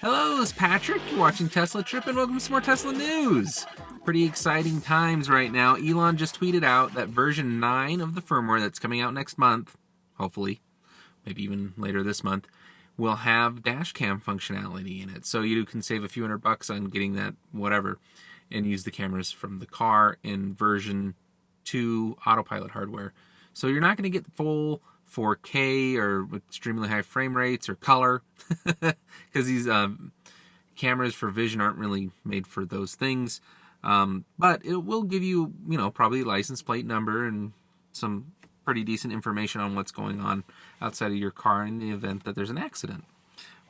Hello, it's Patrick. You're watching Tesla Trip, and welcome to some more Tesla news. Pretty exciting times right now. Elon just tweeted out that version 9 of the firmware that's coming out next month, hopefully, maybe even later this month, will have dash cam functionality in it. So you can save a few $100 on getting that whatever and use the cameras from the car in version 2 autopilot hardware. So you're not going to get full 4K or extremely high frame rates or color because these cameras for vision aren't really made for those things. But it will give you, probably a license plate number and some pretty decent information on what's going on outside of your car in the event that there's an accident,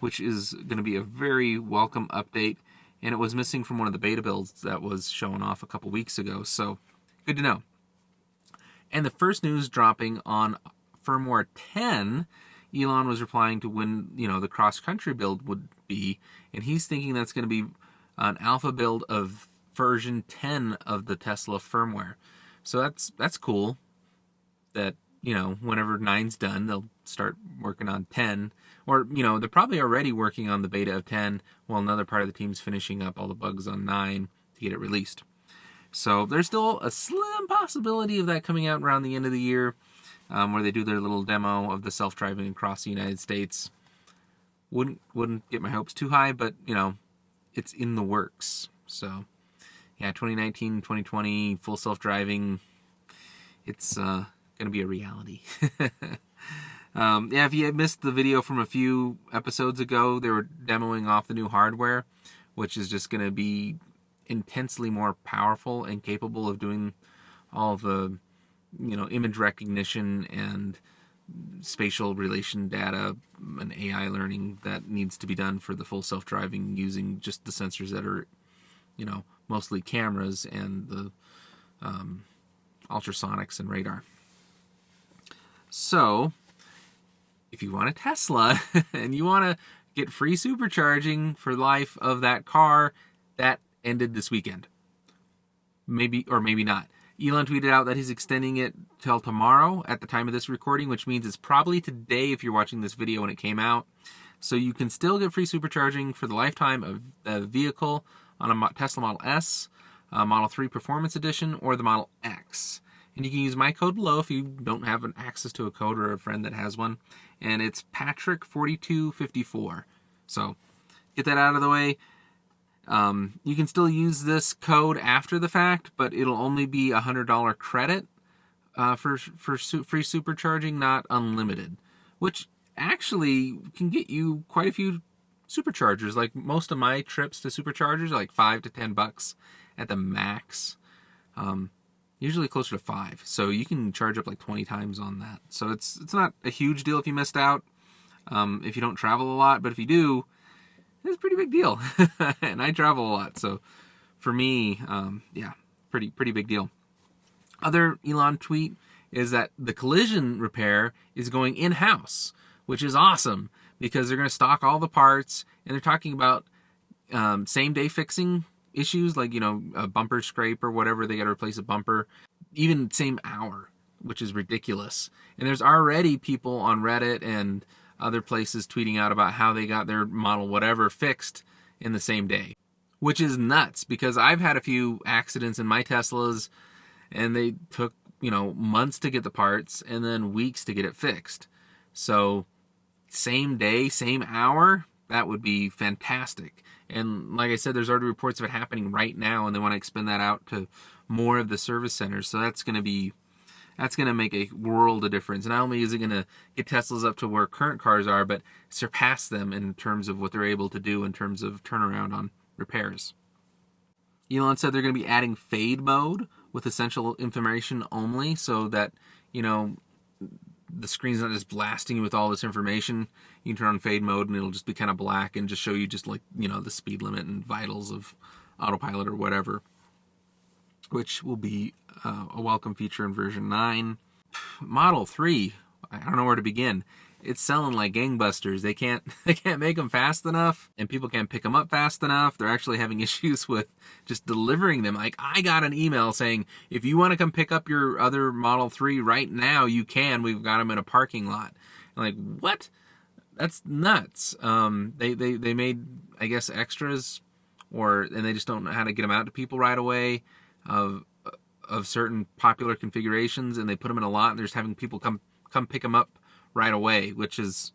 which is going to be a very welcome update. And it was missing from one of the beta builds that was shown off a couple weeks ago. So good to know. And the first news dropping on Firmware 10, Elon was replying to when, the cross-country build would be, and he's thinking that's going to be an alpha build of version 10 of the Tesla firmware. So that's cool that, whenever 9's done, they'll start working on 10. Or, they're probably already working on the beta of 10 while another part of the team's finishing up all the bugs on 9 to get it released. So there's still a slim possibility of that coming out around the end of the year, where they do their little demo of the self-driving across the United States. Wouldn't get my hopes too high, but, it's in the works. So, yeah, 2019, 2020, full self-driving, it's going to be a reality. If you missed the video from a few episodes ago, they were demoing off the new hardware, which is just going to be intensely more powerful and capable of doing all the image recognition and spatial relation data and AI learning that needs to be done for the full self-driving using just the sensors that are, mostly cameras and the ultrasonics and radar. So, if you want a Tesla and you want to get free supercharging for the life of that car, that ended this weekend. Maybe or maybe not. Elon tweeted out that he's extending it till tomorrow at the time of this recording, which means it's probably today if you're watching this video when it came out. So you can still get free supercharging for the lifetime of a vehicle on a Tesla Model S, Model 3 Performance Edition, or the Model X. And you can use my code below if you don't have access to a code or a friend that has one. And it's Patrick4254. So get that out of the way. You can still use this code after the fact, but it'll only be $100 credit for free supercharging, not unlimited, which actually can get you quite a few superchargers. Like most of my trips to superchargers are like $5 to $10 at the max. Usually closer to 5. So you can charge up like 20 times on that. So it's not a huge deal if you missed out, if you don't travel a lot, but if you do, it's a pretty big deal. And I travel a lot, so for me, pretty big deal. Other Elon tweet is that the collision repair is going in-house, which is awesome because they're going to stock all the parts, and they're talking about same-day fixing issues, like, a bumper scrape or whatever, they got to replace a bumper, even same hour, which is ridiculous. And there's already people on Reddit and other places tweeting out about how they got their model whatever fixed in the same day, which is nuts because I've had a few accidents in my Teslas and they took, months to get the parts and then weeks to get it fixed. So same day, same hour, that would be fantastic. And like I said, there's already reports of it happening right now, and they want to expand that out to more of the service centers. So that's going to make a world of difference. And not only is it going to get Teslas up to where current cars are, but surpass them in terms of what they're able to do in terms of turnaround on repairs. Elon said they're going to be adding fade mode with essential information only so that, the screen's not just blasting you with all this information. You can turn on fade mode and it'll just be kind of black and just show you just like, the speed limit and vitals of autopilot or whatever, which will be a welcome feature in version 9. Model 3, I don't know where to begin. It's selling like gangbusters. They can't make them fast enough, and people can't pick them up fast enough. They're actually having issues with just delivering them. Like, I got an email saying, if you want to come pick up your other Model 3 right now, you can. We've got them in a parking lot. I'm like, what? That's nuts. They made I guess, extras, and they just don't know how to get them out to people right away of certain popular configurations, and they put them in a lot, and they're just having people come pick them up right away, which is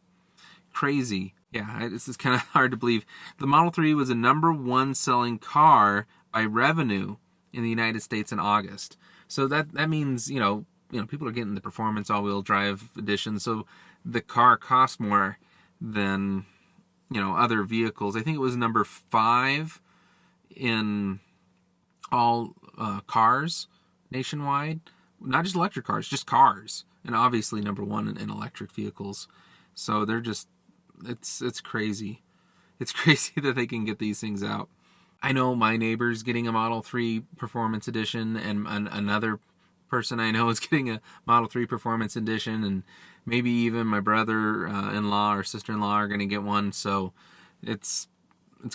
crazy. Yeah, this is kind of hard to believe. The Model 3 was the #1 selling car by revenue in the United States in August. So that means, people are getting the performance all-wheel drive edition, so the car costs more than, other vehicles. I think it was number 5 in all cars nationwide. Not just electric cars, just cars. And obviously #1 in electric vehicles. So they're just, it's crazy. It's crazy that they can get these things out. I know my neighbor's getting a Model 3 Performance Edition, and another person I know is getting a Model 3 Performance Edition, and maybe even my brother-in-law or sister-in-law are going to get one. So it's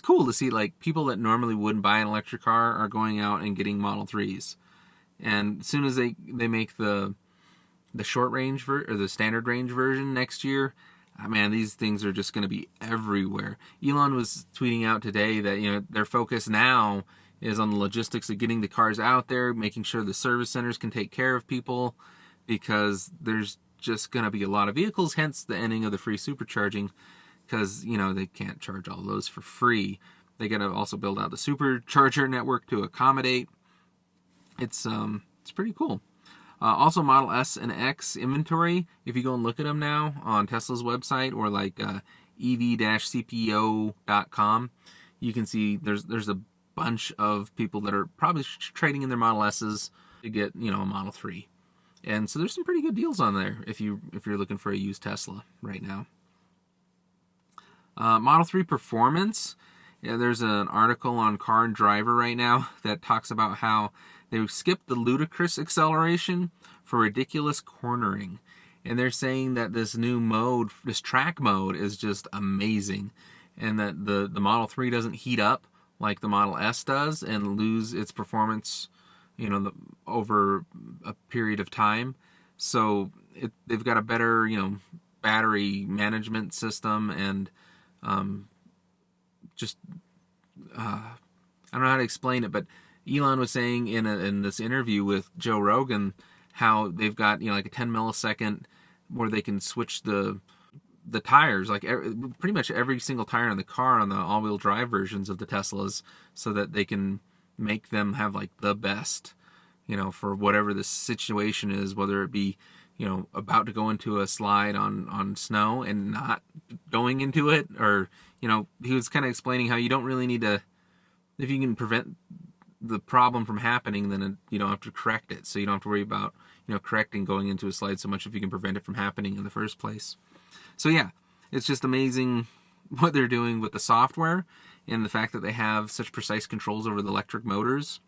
cool to see, like, people that normally wouldn't buy an electric car are going out and getting Model 3s. And as soon as they make the short range or the standard range version next year, man, these things are just going to be everywhere. Elon was tweeting out today that their focus now is on the logistics of getting the cars out there, making sure the service centers can take care of people, because there's just going to be a lot of vehicles, hence the ending of the free supercharging, because they can't charge all those for free. They got to also build out the supercharger network to accommodate. It's pretty cool. Also, Model S and X inventory, if you go and look at them now on Tesla's website or like ev-cpo.com, you can see there's a bunch of people that are probably trading in their Model S's to get a Model 3. And so there's some pretty good deals on there if you're looking for a used Tesla right now. Model 3 Performance. Yeah, there's an article on Car and Driver right now that talks about how they skipped the ludicrous acceleration for ridiculous cornering. And they're saying that this new mode, this track mode, is just amazing. And that the Model 3 doesn't heat up like the Model S does and lose its performance, over a period of time. So they've got a better, battery management system, and I don't know how to explain it, but Elon was saying in this interview with Joe Rogan how they've got like a 10 millisecond where they can switch the tires, like pretty much every single tire in the car on the all-wheel drive versions of the Teslas, so that they can make them have like the best, for whatever the situation is, whether it be about to go into a slide on snow and not going into it, or he was kind of explaining how you don't really need to, if you can prevent the problem from happening, then you don't have to correct it. So you don't have to worry about correcting going into a slide so much if you can prevent it from happening in the first place. So yeah, it's just amazing what they're doing with the software and the fact that they have such precise controls over the electric motors.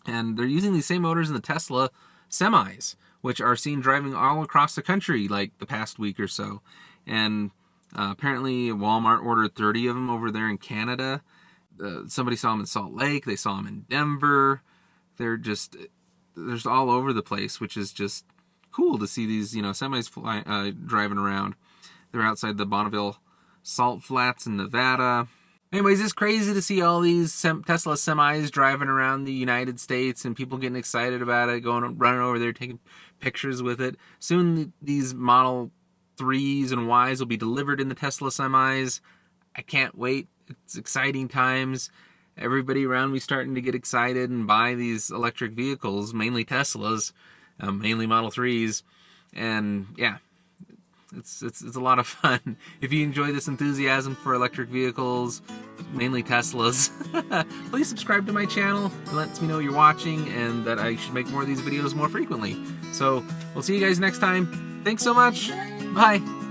And they're using these same motors in the Tesla semis, which are seen driving all across the country like the past week or so. And apparently Walmart ordered 30 of them over there in Canada. Somebody saw them in Salt Lake. They saw them in Denver. They're all over the place, which is just cool to see these, semis driving around. They're outside the Bonneville Salt Flats in Nevada. Anyways, it's crazy to see all these Tesla semis driving around the United States and people getting excited about it, running over there, taking pictures with it. Soon these Model 3s and Ys will be delivered in the Tesla semis. I can't wait. It's exciting times. Everybody around me starting to get excited and buy these electric vehicles, mainly Teslas, mainly Model 3s. And yeah, it's a lot of fun. If you enjoy this enthusiasm for electric vehicles, mainly Teslas, please subscribe to my channel. It lets me know you're watching and that I should make more of these videos more frequently. So we'll see you guys next time. Thanks so much. Bye.